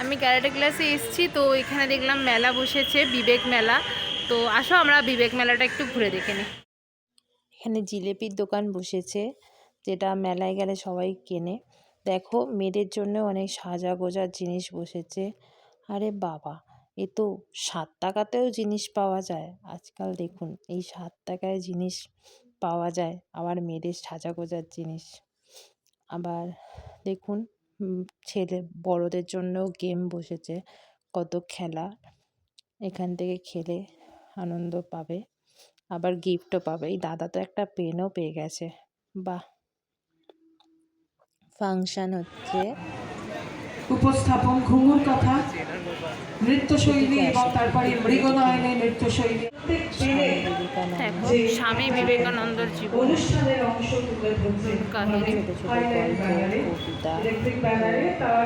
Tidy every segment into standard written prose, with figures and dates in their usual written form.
আমি ক্যারাটে ক্লাসে এসেছি, তো এখানে দেখলাম মেলা বসেছে, বিবেক মেলা। তো আসো আমরা বিবেক মেলাটা একটু ঘুরে দেখে নিই। এখানে জিলেপির দোকান বসেছে, যেটা মেলায় গেলে সবাই কেনে। দেখো মেয়েদের জন্য অনেক সাজা গোজার জিনিস বসেছে। আরে বাবা, এ তো 7 টাকাতেও জিনিস পাওয়া যায় আজকাল। দেখুন এই 7 টাকায় জিনিস পাওয়া যায়, আবার মেয়েদের সাজা গোজার জিনিস। আবার দেখুন ছেলে বড়দের জন্যও গেম বসেছে, কত খেলা। এখান থেকে খেলে আনন্দ পাবে, আবার গিফটও পাবে। এই দাদা তো একটা পেনও পেয়ে গেছে। বাহ, ফাংশন হচ্ছে। উপস্থাপন ঘুঙুর কথা, নৃত্যশৈলী এবং তারপরে মৃগনয়নে নৃত্যশৈলী স্বামী বিবেকানন্দর জীবন অনুষ্ঠানের অংশ তুলে ধরছে কাহিনী। ছোট ছোট গল্প, কবিতা, ইলেকট্রিক ব্যানারে তার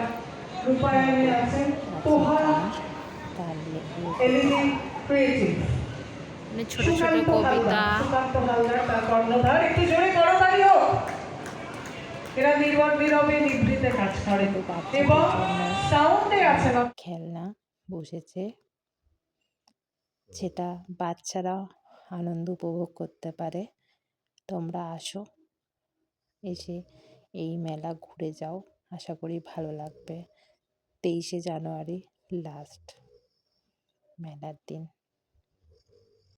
রূপায়ণে আছেন তোহা এলইডি ক্রিয়েটিভ। মানে ছোট ছোট কবিতা। সুকান্ত হালদার তার কর্ণধার। একটু জোরে করতালি হোক। এরা নির্বাক নীরবে নিভৃতে কাজ করে এবং সাউন্ডে আছে না খেলনা বসেছে, যেটা বাচ্চারা আনন্দ উপভোগ করতে পারে। তোমরা আসো, এসে এই মেলা ঘুরে যাও, আশা করি ভালো লাগবে। 23শে জানুয়ারি লাস্ট মেলার দিন।